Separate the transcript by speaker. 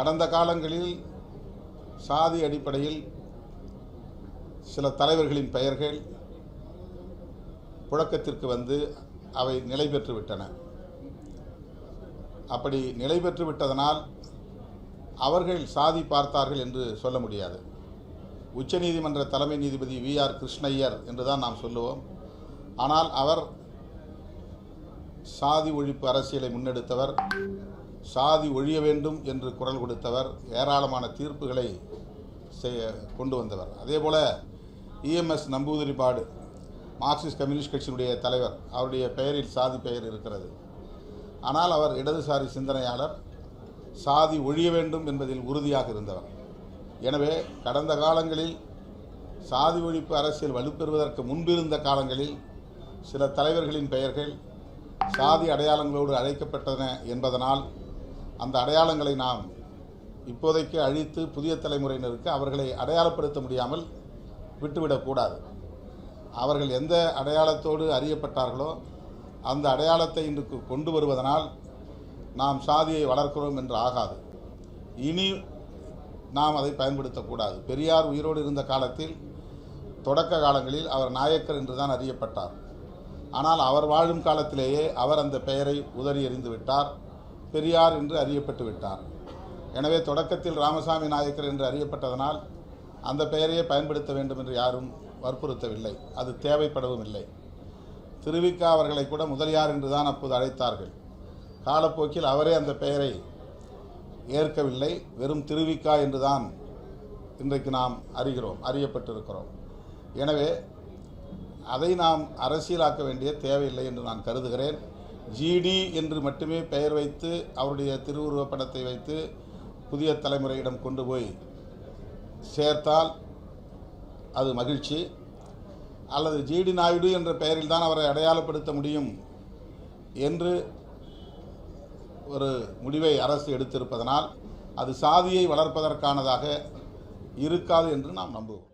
Speaker 1: கடந்த காலங்களில் சாதி அடிப்படையில் சில தலைவர்களின் பெயர்கள் புழக்கத்திற்கு வந்து அவை நிலை பெற்று விட்டன. அப்படி நிலை பெற்று விட்டதனால் அவர்கள் சாதி பார்த்தார்கள் என்று சொல்ல முடியாது. உச்சநீதிமன்ற தலைமை நீதிபதி வி.ஆர். கிருஷ்ணய்யர் என்றுதான் நாம் சொல்லுவோம். ஆனால் அவர் சாதி ஒழிப்பு அரசியலை முன்னெடுத்தவர், சாதி ஒழிய வேண்டும் என்று குரல் கொடுத்தவர், ஏராளமான தீர்ப்புகளை கொண்டு வந்தவர். அதேபோல இஎம்எஸ் நம்பூதிரிபாடு மார்க்சிஸ்ட் கம்யூனிஸ்ட் கட்சியினுடைய தலைவர், அவருடைய பெயரில் சாதி பெயர் இருக்கிறது. ஆனால் அவர் இடதுசாரி சிந்தனையாளர், சாதி ஒழிய வேண்டும் என்பதில் உறுதியாக இருந்தவர். எனவே கடந்த காலங்களில் சாதி ஒழிப்பு அரசியல் வலுப்பெறுவதற்கு முன்பிருந்த காலங்களில் சில தலைவர்களின் பெயர்கள் சாதி அடையாளங்களோடு அழைக்கப்பட்டன என்பதனால் அந்த அடையாளங்களை நாம் இப்போதைக்கு அழித்து புதிய தலைமுறையினருக்கு அவர்களை அடையாளப்படுத்த முடியாமல் விட்டுவிடக்கூடாது. அவர்கள் எந்த அடையாளத்தோடு அறியப்பட்டார்களோ அந்த அடையாளத்தை இன்றைக்கு கொண்டு வருவதனால் நாம் சாதியை வளர்க்கிறோம் என்று ஆகாது. இனி நாம் அதை பயன்படுத்தக்கூடாது. பெரியார் உயிரோடு இருந்த காலத்தில் தொடக்க காலங்களில் அவர் நாயக்கர் என்று தான் அறியப்பட்டார். ஆனால் அவர் வாழும் காலத்திலேயே அவர் அந்த பெயரை உதறி எறிந்து விட்டார், பெரியார் என்று அறியப்பட்டு விட்டார். எனவே தொடக்கத்தில் ராமசாமி நாயக்கர் என்று அறியப்பட்டதனால் அந்த பெயரையே பயன்படுத்த வேண்டும் என்று யாரும் வற்புறுத்தவில்லை, அது தேவைப்படவும் இல்லை. திருவிக்கா அவர்களை கூட முதலியார் என்று தான் அப்போது அழைத்தார்கள். காலப்போக்கில் அவரே அந்த பெயரை ஏற்கவில்லை, வெறும் திருவிக்கா என்று தான் இன்றைக்கு நாம் அறியப்பட்டிருக்கிறோம். எனவே அதை நாம் அரசியலாக்க வேண்டிய தேவையில்லை என்று நான் கருதுகிறேன். ஜிடி என்று மட்டுமே பெயர் வைத்து அவருடைய திருவுருவப் படத்தை வைத்து புதிய தலைமுறையிடம் கொண்டு போய் சேர்த்தால் அது மகிழ்ச்சி. அல்லது ஜிடி நாயுடு என்ற பெயரில் தான் அவரை அடையாளப்படுத்த முடியும் என்று ஒரு முடிவை அரசு எடுத்திருப்பதனால் அது சாதியை வளர்ப்பதற்கானதாக இருக்காது என்று நாம் நம்புவோம்.